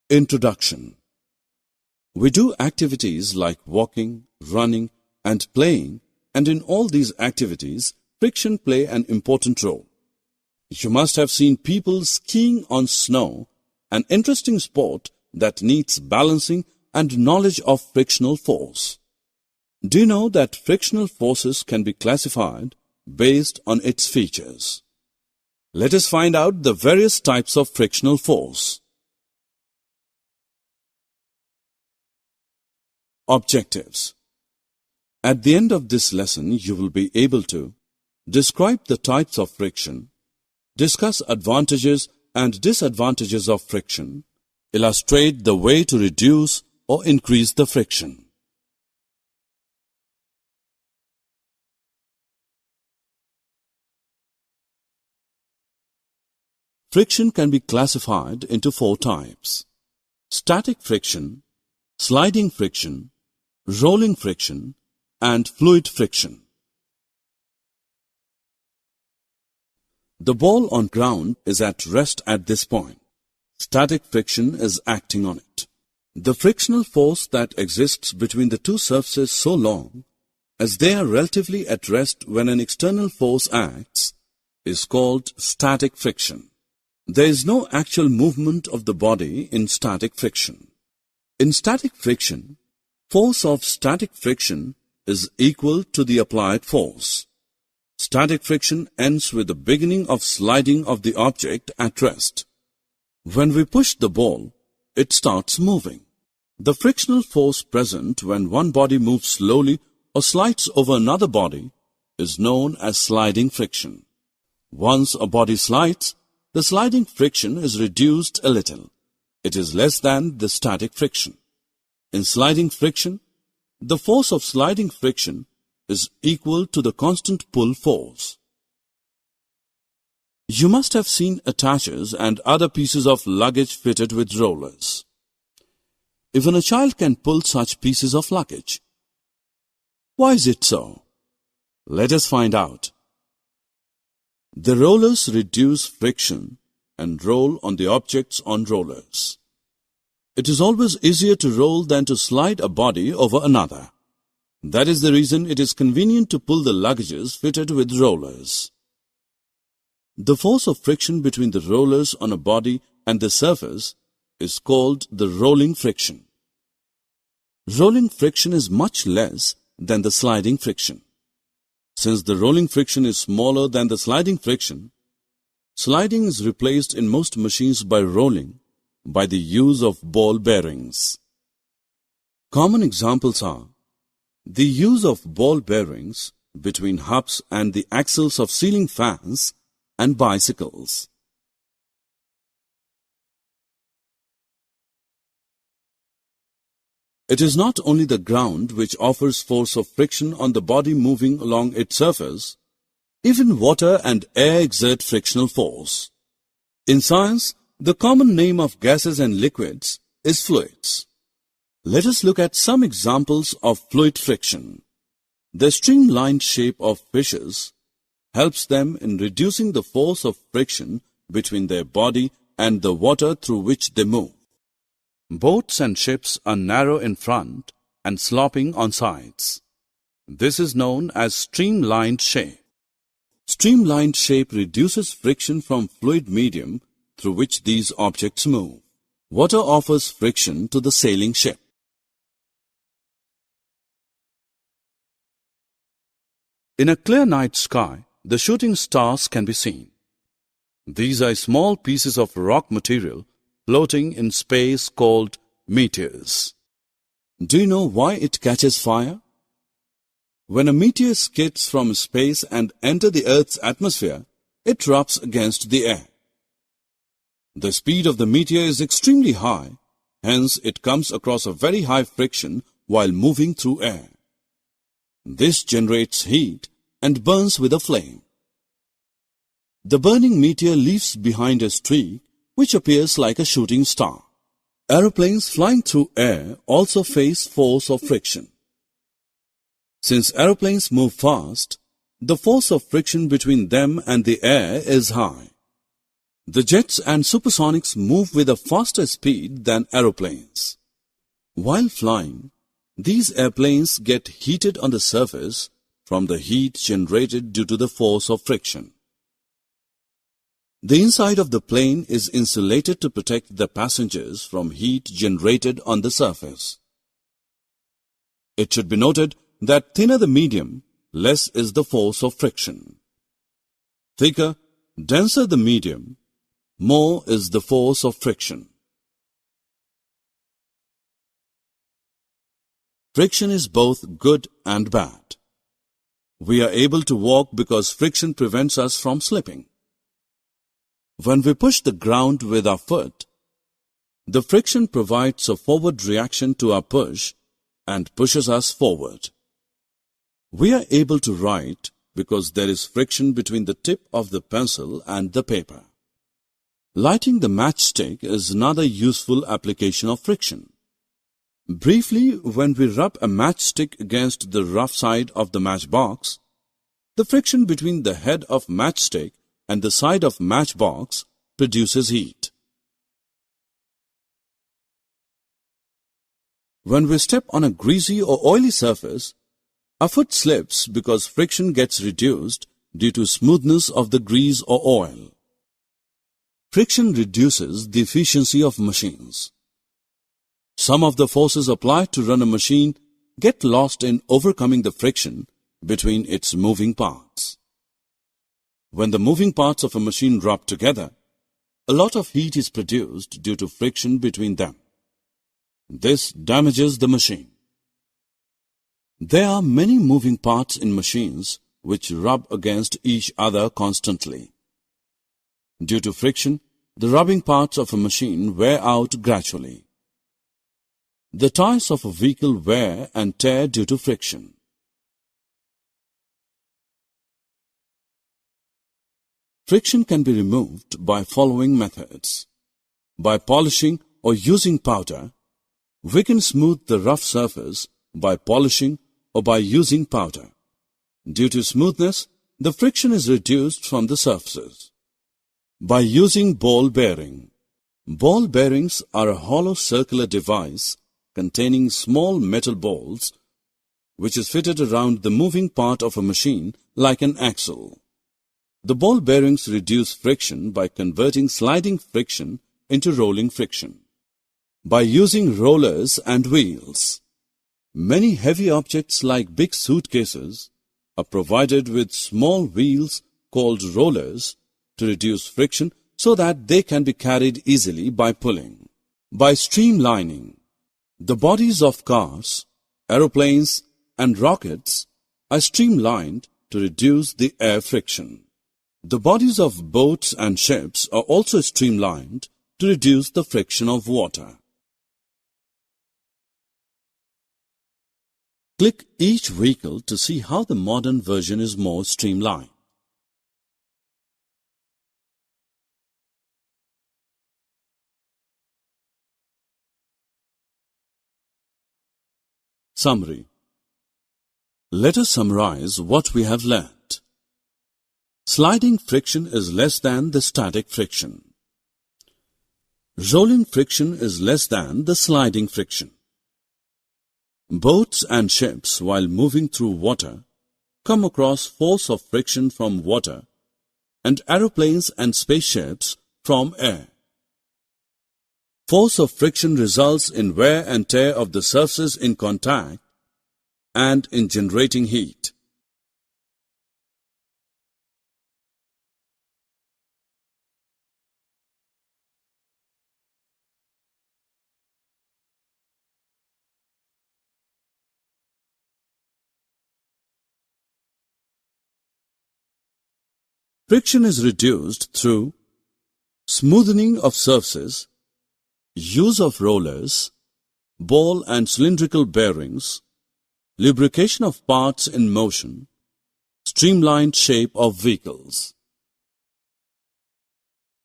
Introduction. We do activities like walking, running, and playing, and in all these activities, friction play an important role. You must have seen people skiing on snow, an interesting sport that needs balancing and knowledge of frictional force. Do you know that frictional forces can be classified based on its features? Let us find out the various types of frictional force. Objectives. At the end of this lesson, you will be able to describe the types of friction, discuss advantages and disadvantages of friction, illustrate the way to reduce or increase the friction. Friction can be classified into 4 types: static friction, sliding friction, rolling friction, and fluid friction. The ball on ground is at rest at this point. Static friction is acting on it. The frictional force that exists between the two surfaces so long as they are relatively at rest when an external force acts is called static friction. There is no actual movement of the body in static friction. In static friction, force of static friction is equal to the applied force. Static friction ends with the beginning of sliding of the object at rest. When we push the ball, it starts moving. The frictional force present when one body moves slowly or slides over another body is known as sliding friction. Once a body slides, the sliding friction is reduced a little. It is less than the static friction. In sliding friction, the force of sliding friction is equal to the constant pull force. You must have seen attachers and other pieces of luggage fitted with rollers. Even a child can pull such pieces of luggage. Why is it so? Let us find out. The rollers reduce friction and roll on the objects on rollers. It is always easier to roll than to slide a body over another. That is the reason it is convenient to pull the luggages fitted with rollers. The force of friction between the rollers on a body and the surface is called the rolling friction. Rolling friction is much less than the sliding friction. Since the rolling friction is smaller than the sliding friction, sliding is replaced in most machines by rolling by the use of ball bearings. Common examples are the use of ball bearings between hubs and the axles of ceiling fans and bicycles. It is not only the ground which offers force of friction on the body moving along its surface. Even water and air exert frictional force. In science, the common name of gases and liquids is fluids. Let us look at some examples of fluid friction. The streamlined shape of fishes helps them in reducing the force of friction between their body and the water through which they move. Boats and ships are narrow in front and sloping on sides. This is known as streamlined shape. Streamlined shape reduces friction from fluid medium through which these objects move. Water offers friction to the sailing ship. In a clear night sky, the shooting stars can be seen. These are small pieces of rock material floating in space called meteors. Do you know why it catches fire? When a meteor skids from space and enters the Earth's atmosphere, it rubs against the air. The speed of the meteor is extremely high, hence it comes across a very high friction while moving through air. This generates heat and burns with a flame. The burning meteor leaves behind a streak which appears like a shooting star. Aeroplanes flying through air also face force of friction. Since aeroplanes move fast, the force of friction between them and the air is high. The jets and supersonics move with a faster speed than aeroplanes. While flying, these airplanes get heated on the surface from the heat generated due to the force of friction. The inside of the plane is insulated to protect the passengers from heat generated on the surface. It should be noted that thinner the medium, less is the force of friction. Thicker, denser the medium, more is the force of friction. Friction is both good and bad. We are able to walk because friction prevents us from slipping. When we push the ground with our foot, the friction provides a forward reaction to our push and pushes us forward. We are able to write because there is friction between the tip of the pencil and the paper. Lighting the matchstick is another useful application of friction. Briefly, when we rub a matchstick against the rough side of the matchbox, the friction between the head of matchstick and the side of matchbox produces heat. When we step on a greasy or oily surface, our foot slips because friction gets reduced due to smoothness of the grease or oil. Friction reduces the efficiency of machines. Some of the forces applied to run a machine get lost in overcoming the friction between its moving parts. When the moving parts of a machine rub together, a lot of heat is produced due to friction between them. This damages the machine. There are many moving parts in machines which rub against each other constantly. Due to friction, the rubbing parts of a machine wear out gradually. The tires of a vehicle wear and tear due to friction. Friction can be removed by following methods. By polishing or using powder, we can smooth the rough surface by polishing or by using powder. Due to smoothness, the friction is reduced from the surfaces. By using ball bearing. Ball bearings are a hollow circular device containing small metal balls which is fitted around the moving part of a machine like an axle. The ball bearings reduce friction by converting sliding friction into rolling friction. By using rollers and wheels. Many heavy objects like big suitcases are provided with small wheels called rollers to reduce friction so that they can be carried easily by pulling. By streamlining. The bodies of cars, aeroplanes, and rockets are streamlined to reduce the air friction. The bodies of boats and ships are also streamlined to reduce the friction of water. Click each vehicle to see how the modern version is more streamlined. Summary. Let us summarize what we have learnt. Sliding friction is less than the static friction. Rolling friction is less than the sliding friction. Boats and ships, while moving through water, come across force of friction from water, and aeroplanes and spaceships from air. Force of friction results in wear and tear of the surfaces in contact and in generating heat. Friction is reduced through smoothening of surfaces, use of rollers, ball and cylindrical bearings, lubrication of parts in motion, streamlined shape of vehicles.